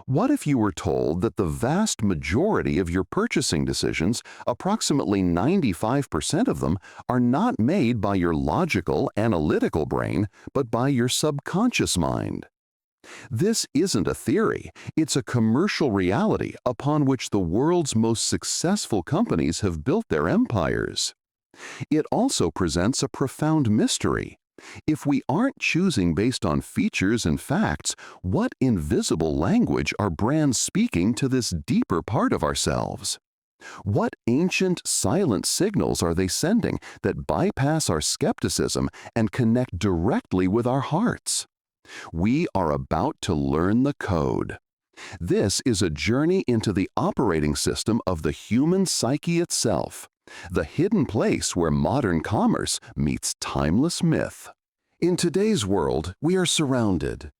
What if you were told that the vast majority of your purchasing decisions, approximately 95% of them, are not made by your logical, analytical brain, but by your subconscious mind? This isn't a theory, it's a commercial reality upon which the world's most successful companies have built their empires. It also presents a profound mystery. If we aren't choosing based on features and facts, what invisible language are brands speaking to this deeper part of ourselves? What ancient, silent signals are they sending that bypass our skepticism and connect directly with our hearts? We are about to learn the code. This is a journey into the operating system of the human psyche itself, the hidden place where modern commerce meets timeless myth. In today's world, we are surrounded.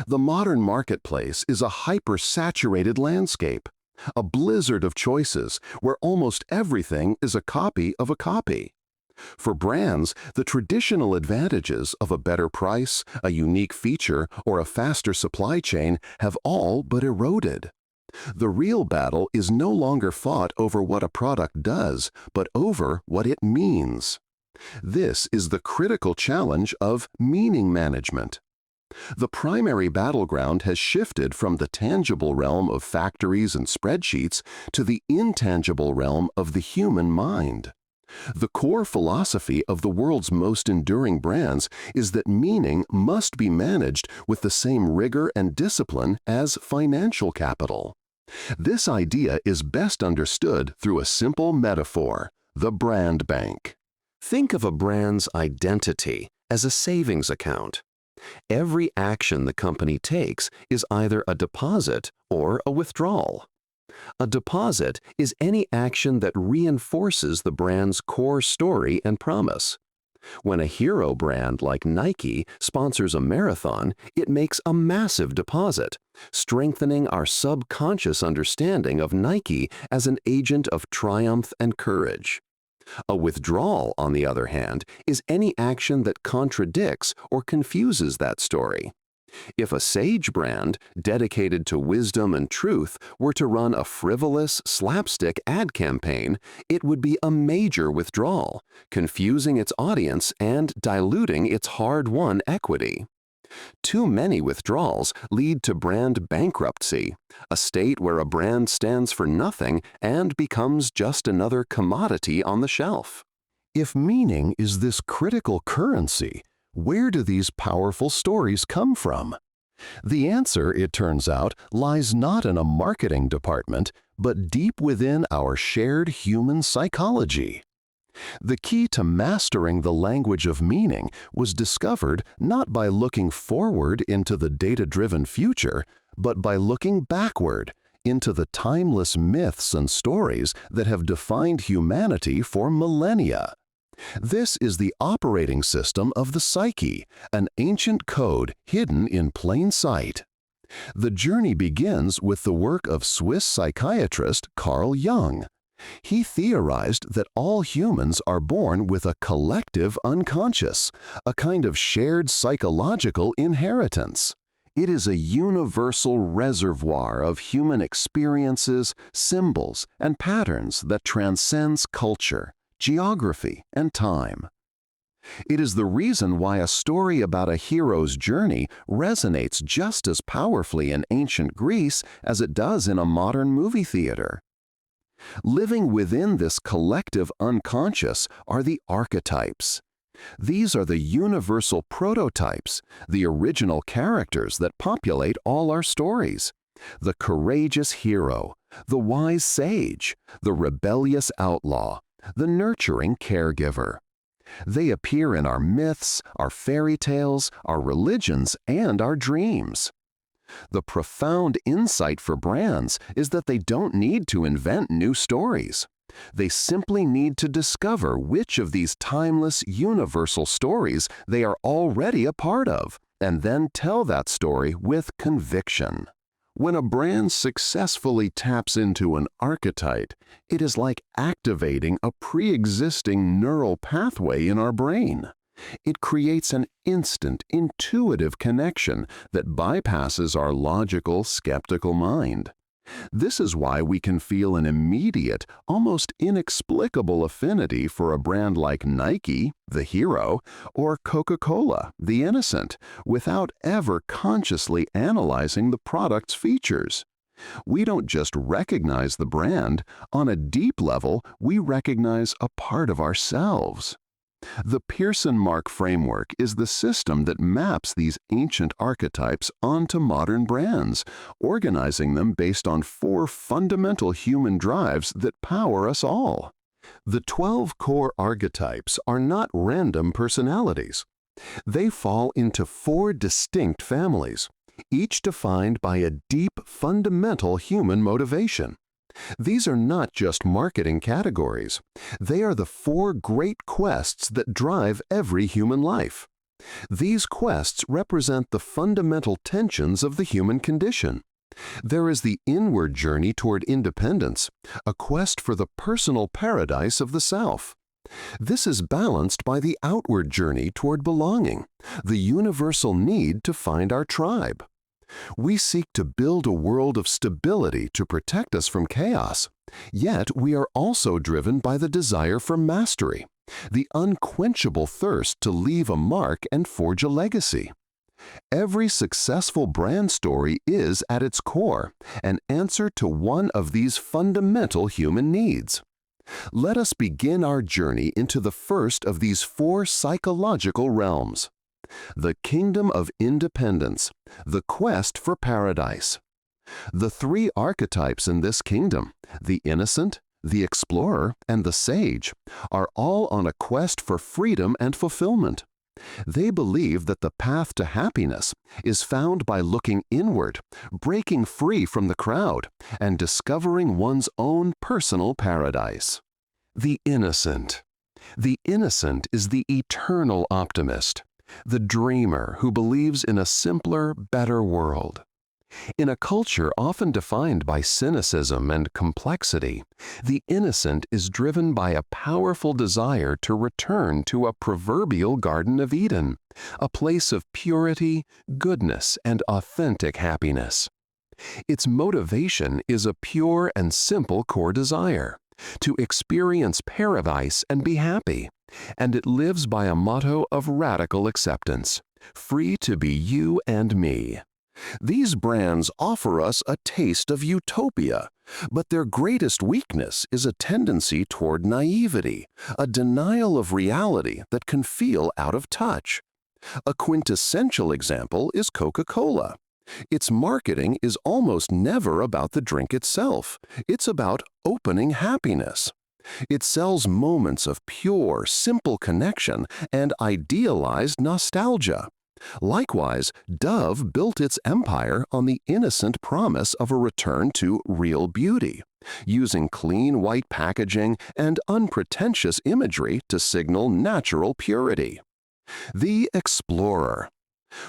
The modern marketplace is a hyper-saturated landscape, a blizzard of choices where almost everything is a copy of a copy. For brands, the traditional advantages of a better price, a unique feature, or a faster supply chain have all but eroded. The real battle is no longer fought over what a product does, but over what it means. This is the critical challenge of meaning management. The primary battleground has shifted from the tangible realm of factories and spreadsheets to the intangible realm of the human mind. The core philosophy of the world's most enduring brands is that meaning must be managed with the same rigor and discipline as financial capital. This idea is best understood through a simple metaphor: the brand bank. Think of a brand's identity as a savings account. Every action the company takes is either a deposit or a withdrawal. A deposit is any action that reinforces the brand's core story and promise. When a hero brand like Nike sponsors a marathon, it makes a massive deposit, strengthening our subconscious understanding of Nike as an agent of triumph and courage. A withdrawal, on the other hand, is any action that contradicts or confuses that story. If a sage brand, dedicated to wisdom and truth, were to run a frivolous, slapstick ad campaign, it would be a major withdrawal, confusing its audience and diluting its hard-won equity. Too many withdrawals lead to brand bankruptcy, a state where a brand stands for nothing and becomes just another commodity on the shelf. If meaning is this critical currency, where do these powerful stories come from? The answer, it turns out, lies not in a marketing department, but deep within our shared human psychology. The key to mastering the language of meaning was discovered not by looking forward into the data-driven future, but by looking backward into the timeless myths and stories that have defined humanity for millennia. This is the operating system of the psyche, an ancient code hidden in plain sight. The journey begins with the work of Swiss psychiatrist Carl Jung. He theorized that all humans are born with a collective unconscious, a kind of shared psychological inheritance. It is a universal reservoir of human experiences, symbols, and patterns that transcends culture, geography, and time. It is the reason why a story about a hero's journey resonates just as powerfully in ancient Greece as it does in a modern movie theater. Living within this collective unconscious are the archetypes. These are the universal prototypes, the original characters that populate all our stories. The courageous hero, the wise sage, the rebellious outlaw, the nurturing caregiver. They appear in our myths, our fairy tales, our religions, and our dreams. The profound insight for brands is that they don't need to invent new stories. They simply need to discover which of these timeless, universal stories they are already a part of, and then tell that story with conviction. When a brand successfully taps into an archetype, it is like activating a pre-existing neural pathway in our brain. It creates an instant, intuitive connection that bypasses our logical, skeptical mind. This is why we can feel an immediate, almost inexplicable affinity for a brand like Nike, the hero, or Coca-Cola, the innocent, without ever consciously analyzing the product's features. We don't just recognize the brand, on a deep level, we recognize a part of ourselves. The Pearson-Mark framework is the system that maps these ancient archetypes onto modern brands, organizing them based on 4 fundamental human drives that power us all. The 12 core archetypes are not random personalities. They fall into 4 distinct families, each defined by a deep, fundamental human motivation. These are not just marketing categories. They are the 4 great quests that drive every human life. These quests represent the fundamental tensions of the human condition. There is the inward journey toward independence, a quest for the personal paradise of the self. This is balanced by the outward journey toward belonging, the universal need to find our tribe. We seek to build a world of stability to protect us from chaos, yet we are also driven by the desire for mastery, the unquenchable thirst to leave a mark and forge a legacy. Every successful brand story is, at its core, an answer to one of these fundamental human needs. Let us begin our journey into the first of these 4 psychological realms. The kingdom of independence, the quest for paradise. The 3 archetypes in this kingdom, the innocent, the explorer, and the sage, are all on a quest for freedom and fulfillment. They believe that the path to happiness is found by looking inward, breaking free from the crowd, and discovering one's own personal paradise. The innocent. The innocent is the eternal optimist, the dreamer who believes in a simpler, better world. In a culture often defined by cynicism and complexity, the innocent is driven by a powerful desire to return to a proverbial Garden of Eden, a place of purity, goodness, and authentic happiness. Its motivation is a pure and simple core desire, to experience paradise and be happy, and it lives by a motto of radical acceptance, free to be you and me. These brands offer us a taste of utopia, but their greatest weakness is a tendency toward naivety, a denial of reality that can feel out of touch. A quintessential example is Coca-Cola. Its marketing is almost never about the drink itself. It's about opening happiness. It sells moments of pure, simple connection and idealized nostalgia. Likewise, Dove built its empire on the innocent promise of a return to real beauty, using clean white packaging and unpretentious imagery to signal natural purity. The explorer.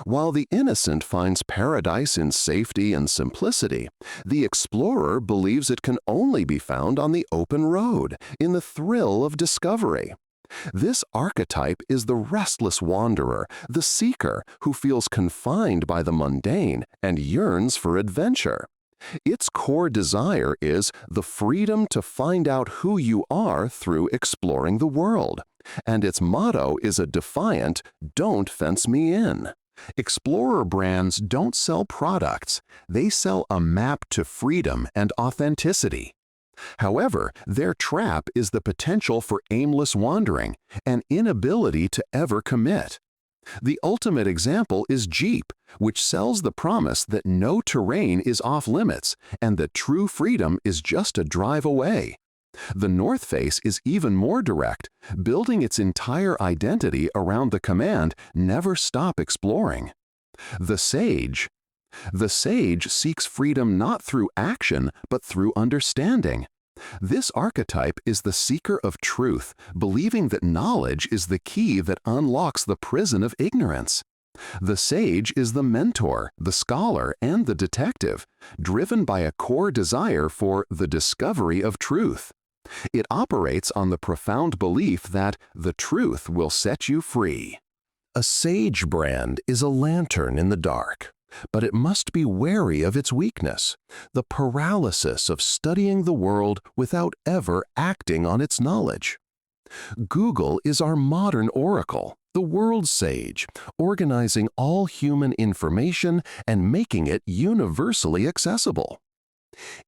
While the innocent finds paradise in safety and simplicity, the explorer believes it can only be found on the open road, in the thrill of discovery. This archetype is the restless wanderer, the seeker who feels confined by the mundane and yearns for adventure. Its core desire is the freedom to find out who you are through exploring the world, and its motto is a defiant, "Don't fence me in." Explorer brands don't sell products, they sell a map to freedom and authenticity. However, their trap is the potential for aimless wandering, an inability to ever commit. The ultimate example is Jeep, which sells the promise that no terrain is off limits and that true freedom is just a drive away. The North Face is even more direct, building its entire identity around the command, "Never stop exploring." The sage. The sage seeks freedom not through action, but through understanding. This archetype is the seeker of truth, believing that knowledge is the key that unlocks the prison of ignorance. The sage is the mentor, the scholar, and the detective, driven by a core desire for the discovery of truth. It operates on the profound belief that the truth will set you free. A sage brand is a lantern in the dark, but it must be wary of its weakness, the paralysis of studying the world without ever acting on its knowledge. Google is our modern oracle, the world's sage, organizing all human information and making it universally accessible.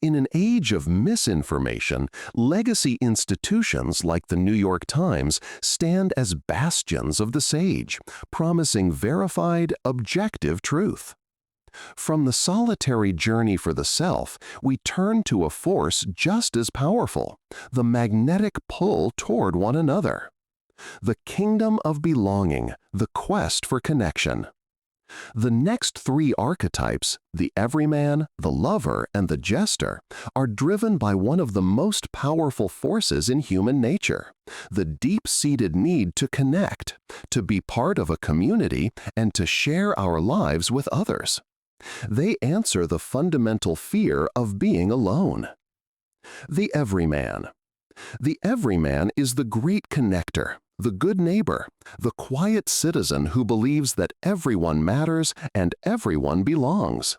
In an age of misinformation, legacy institutions like the New York Times stand as bastions of the sage, promising verified, objective truth. From the solitary journey for the self, we turn to a force just as powerful, the magnetic pull toward one another. The kingdom of belonging, the quest for connection. The next three archetypes, the everyman, the lover, and the jester, are driven by one of the most powerful forces in human nature, the deep-seated need to connect, to be part of a community, and to share our lives with others. They answer the fundamental fear of being alone. The everyman. The everyman is the great connector, the good neighbor, the quiet citizen who believes that everyone matters and everyone belongs.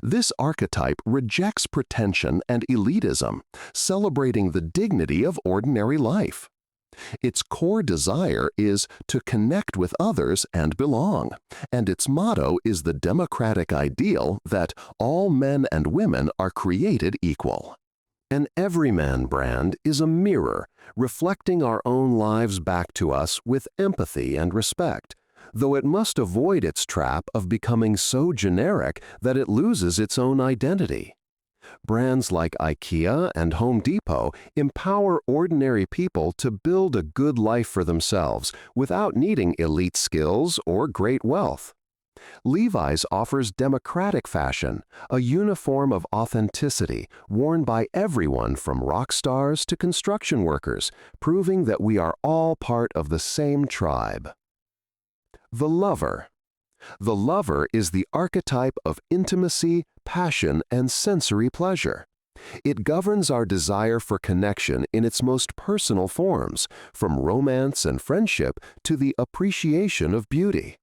This archetype rejects pretension and elitism, celebrating the dignity of ordinary life. Its core desire is to connect with others and belong, and its motto is the democratic ideal that all men and women are created equal. An everyman brand is a mirror, reflecting our own lives back to us with empathy and respect, though it must avoid its trap of becoming so generic that it loses its own identity. Brands like IKEA and Home Depot empower ordinary people to build a good life for themselves without needing elite skills or great wealth. Levi's offers democratic fashion, a uniform of authenticity worn by everyone from rock stars to construction workers, proving that we are all part of the same tribe. The lover. The lover is the archetype of intimacy, passion, and sensory pleasure. It governs our desire for connection in its most personal forms, from romance and friendship to the appreciation of beauty.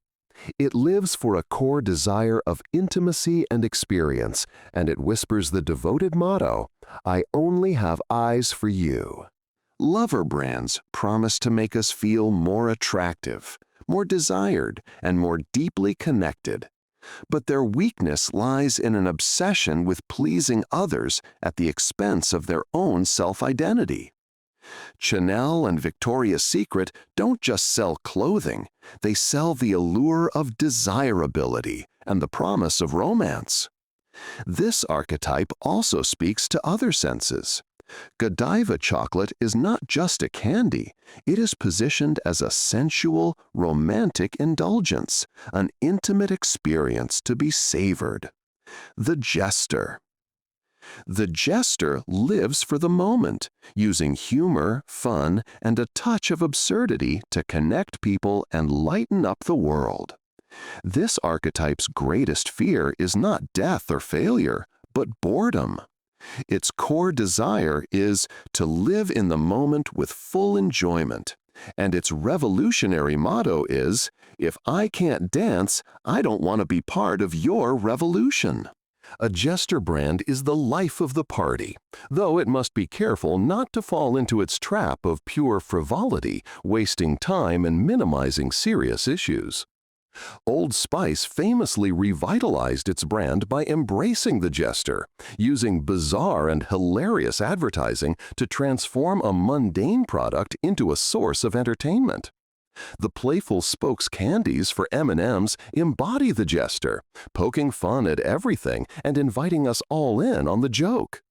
It lives for a core desire of intimacy and experience, and it whispers the devoted motto, "I only have eyes for you." Lover brands promise to make us feel more attractive, more desired, and more deeply connected. But their weakness lies in an obsession with pleasing others at the expense of their own self-identity. Chanel and Victoria's Secret don't just sell clothing, they sell the allure of desirability and the promise of romance. This archetype also speaks to other senses. Godiva chocolate is not just a candy, it is positioned as a sensual, romantic indulgence, an intimate experience to be savored. The jester. The jester lives for the moment, using humor, fun, and a touch of absurdity to connect people and lighten up the world. This archetype's greatest fear is not death or failure, but boredom. Its core desire is to live in the moment with full enjoyment, and its revolutionary motto is, "If I can't dance, I don't want to be part of your revolution." A jester brand is the life of the party, though it must be careful not to fall into its trap of pure frivolity, wasting time and minimizing serious issues. Old Spice famously revitalized its brand by embracing the jester, using bizarre and hilarious advertising to transform a mundane product into a source of entertainment. The playful spokes candies for M&Ms embody the jester, poking fun at everything and inviting us all in on the joke.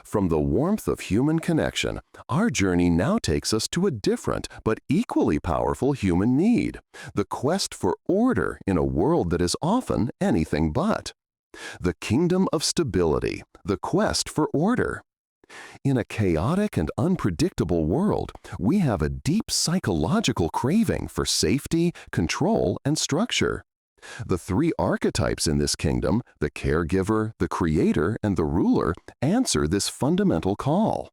From the warmth of human connection, our journey now takes us to a different but equally powerful human need, the quest for order in a world that is often anything but. The kingdom of stability, the quest for order. In a chaotic and unpredictable world, we have a deep psychological craving for safety, control, and structure. The three archetypes in this kingdom, the caregiver, the creator, and the ruler, answer this fundamental call.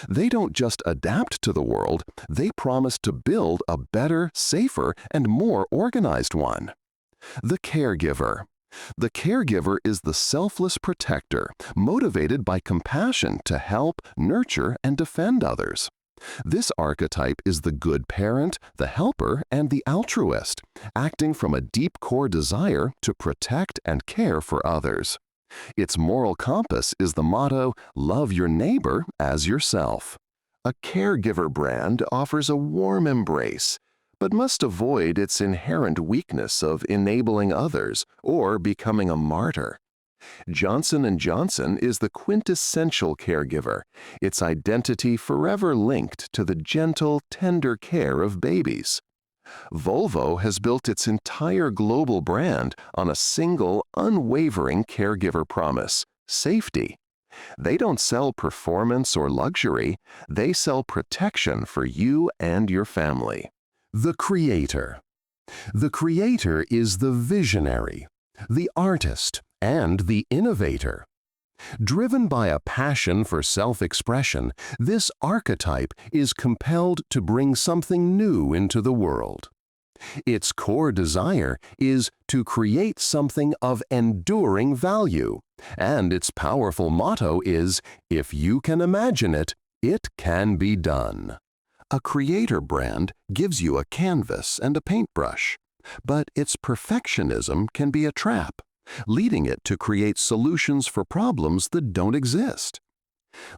They don't just adapt to the world, they promise to build a better, safer, and more organized one. The caregiver. The caregiver is the selfless protector, motivated by compassion to help, nurture, and defend others. This archetype is the good parent, the helper, and the altruist, acting from a deep core desire to protect and care for others. Its moral compass is the motto, "Love your neighbor as yourself." A caregiver brand offers a warm embrace, but must avoid its inherent weakness of enabling others or becoming a martyr. Johnson & Johnson is the quintessential caregiver, its identity forever linked to the gentle, tender care of babies. Volvo has built its entire global brand on a single, unwavering caregiver promise: safety. They don't sell performance or luxury, they sell protection for you and your family. The creator. The creator is the visionary, the artist, and the innovator. Driven by a passion for self-expression, this archetype is compelled to bring something new into the world. Its core desire is to create something of enduring value, and its powerful motto is, "If you can imagine it, it can be done." A creator brand gives you a canvas and a paintbrush, but its perfectionism can be a trap, leading it to create solutions for problems that don't exist.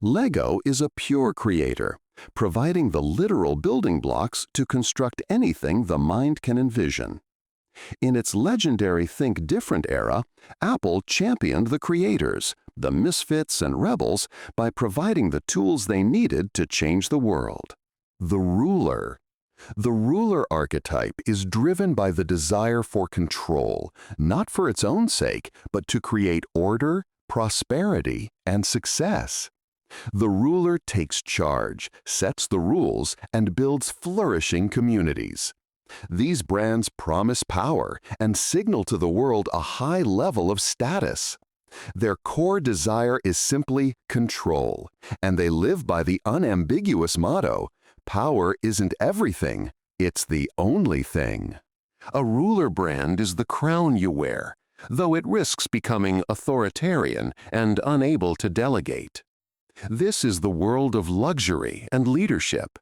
Lego is a pure creator, providing the literal building blocks to construct anything the mind can envision. In its legendary Think Different era, Apple championed the creators, the misfits and rebels, by providing the tools they needed to change the world. The ruler. The ruler archetype is driven by the desire for control, not for its own sake, but to create order, prosperity, and success. The ruler takes charge, sets the rules, and builds flourishing communities. These brands promise power and signal to the world a high level of status. Their core desire is simply control, and they live by the unambiguous motto, "Power isn't everything, it's the only thing." A ruler brand is the crown you wear, though it risks becoming authoritarian and unable to delegate. This is the world of luxury and leadership.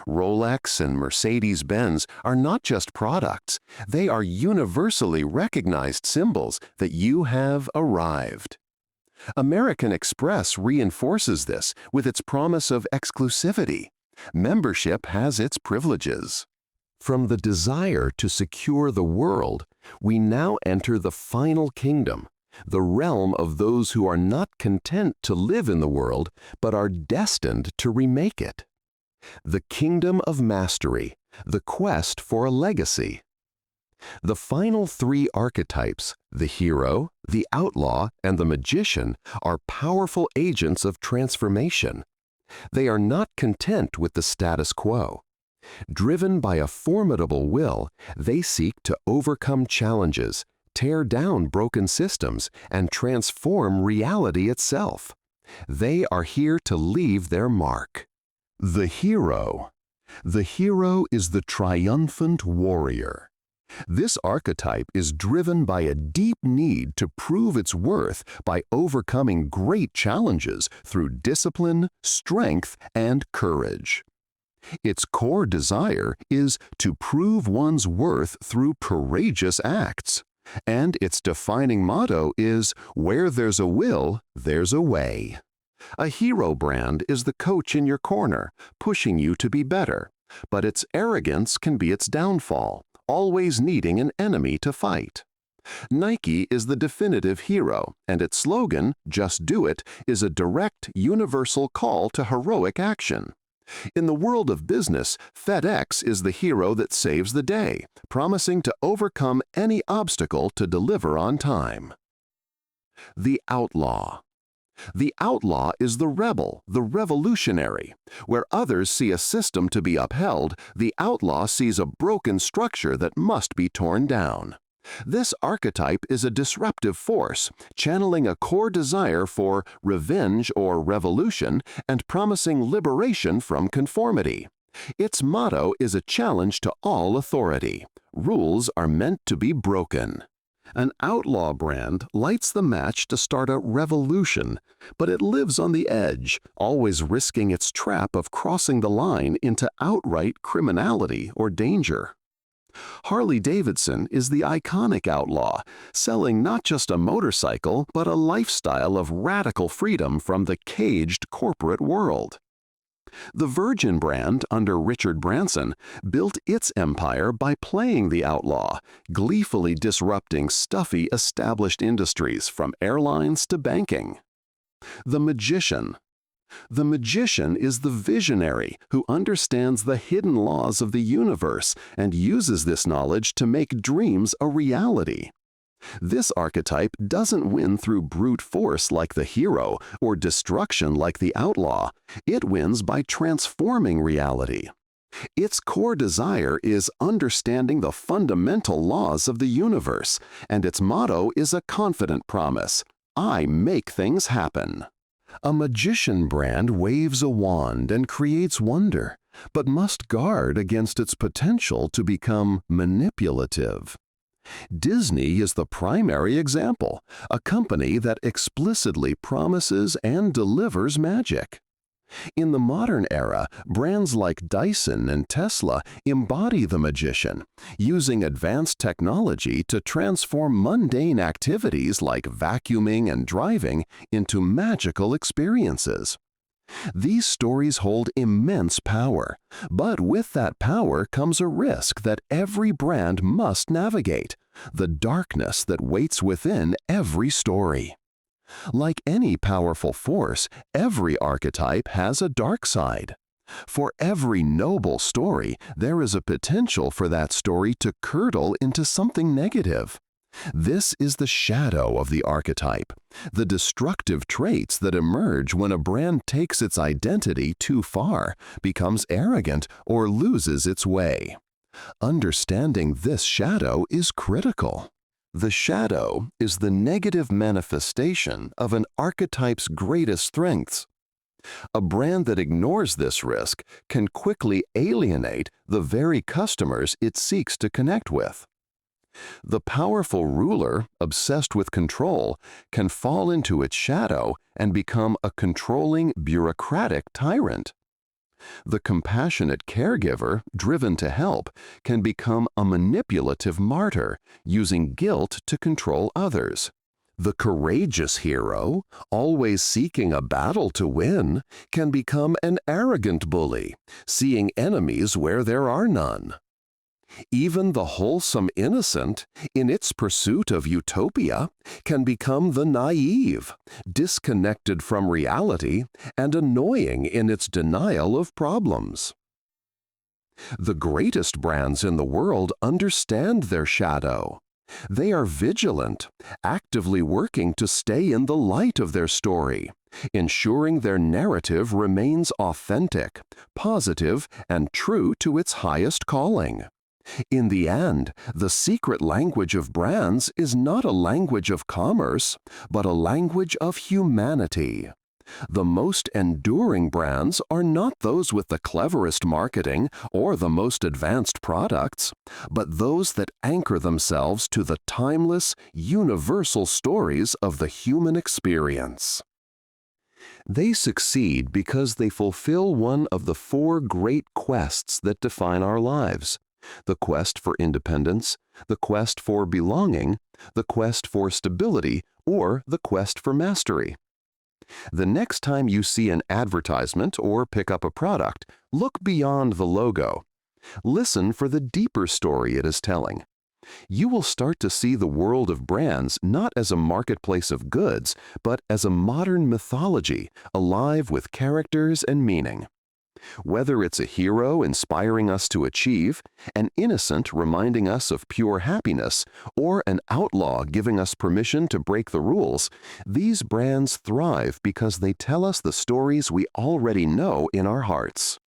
Rolex and Mercedes-Benz are not just products, they are universally recognized symbols that you have arrived. American Express reinforces this with its promise of exclusivity. Membership has its privileges. From the desire to secure the world, we now enter the final kingdom, the realm of those who are not content to live in the world, but are destined to remake it. The kingdom of mastery, the quest for a legacy. The final three archetypes, the hero, the outlaw, and the magician, are powerful agents of transformation. They are not content with the status quo. Driven by a formidable will, they seek to overcome challenges, tear down broken systems, and transform reality itself. They are here to leave their mark. The hero. The hero is the triumphant warrior. This archetype is driven by a deep need to prove its worth by overcoming great challenges through discipline, strength, and courage. Its core desire is to prove one's worth through courageous acts, and its defining motto is, "Where there's a will, there's a way." A hero brand is the coach in your corner, pushing you to be better, but its arrogance can be its downfall, always needing an enemy to fight. Nike is the definitive hero, and its slogan, "Just do it," is a direct, universal call to heroic action. In the world of business, FedEx is the hero that saves the day, promising to overcome any obstacle to deliver on time. The outlaw. The outlaw is the rebel, the revolutionary. Where others see a system to be upheld, the outlaw sees a broken structure that must be torn down. This archetype is a disruptive force, channeling a core desire for revenge or revolution and promising liberation from conformity. Its motto is a challenge to all authority. Rules are meant to be broken. An outlaw brand lights the match to start a revolution, but it lives on the edge, always risking its trap of crossing the line into outright criminality or danger. Harley-Davidson is the iconic outlaw, selling not just a motorcycle but a lifestyle of radical freedom from the caged corporate world. The Virgin brand, under Richard Branson, built its empire by playing the outlaw, gleefully disrupting stuffy established industries from airlines to banking. The Magician. The magician is the visionary who understands the hidden laws of the universe and uses this knowledge to make dreams a reality. This archetype doesn't win through brute force like the hero or destruction like the outlaw. It wins by transforming reality. Its core desire is understanding the fundamental laws of the universe, and its motto is a confident promise: I make things happen. A magician brand waves a wand and creates wonder, but must guard against its potential to become manipulative. Disney is the primary example, a company that explicitly promises and delivers magic. In the modern era, brands like Dyson and Tesla embody the magician, using advanced technology to transform mundane activities like vacuuming and driving into magical experiences. These stories hold immense power, but with that power comes a risk that every brand must navigate: the darkness that waits within every story. Like any powerful force, every archetype has a dark side. For every noble story, there is a potential for that story to curdle into something negative. This is the shadow of the archetype, the destructive traits that emerge when a brand takes its identity too far, becomes arrogant, or loses its way. Understanding this shadow is critical. The shadow is the negative manifestation of an archetype's greatest strengths. A brand that ignores this risk can quickly alienate the very customers it seeks to connect with. The powerful ruler, obsessed with control, can fall into its shadow and become a controlling, bureaucratic tyrant. The compassionate caregiver, driven to help, can become a manipulative martyr, using guilt to control others. The courageous hero, always seeking a battle to win, can become an arrogant bully, seeing enemies where there are none. Even the wholesome innocent, in its pursuit of utopia, can become the naive, disconnected from reality, and annoying in its denial of problems. The greatest brands in the world understand their shadow. They are vigilant, actively working to stay in the light of their story, ensuring their narrative remains authentic, positive, and true to its highest calling. In the end, the secret language of brands is not a language of commerce, but a language of humanity. The most enduring brands are not those with the cleverest marketing or the most advanced products, but those that anchor themselves to the timeless, universal stories of the human experience. They succeed because they fulfill one of the four great quests that define our lives: the quest for independence, the quest for belonging, the quest for stability, or the quest for mastery. The next time you see an advertisement or pick up a product, look beyond the logo. Listen for the deeper story it is telling. You will start to see the world of brands not as a marketplace of goods, but as a modern mythology, alive with characters and meaning. Whether it's a hero inspiring us to achieve, an innocent reminding us of pure happiness, or an outlaw giving us permission to break the rules, these brands thrive because they tell us the stories we already know in our hearts.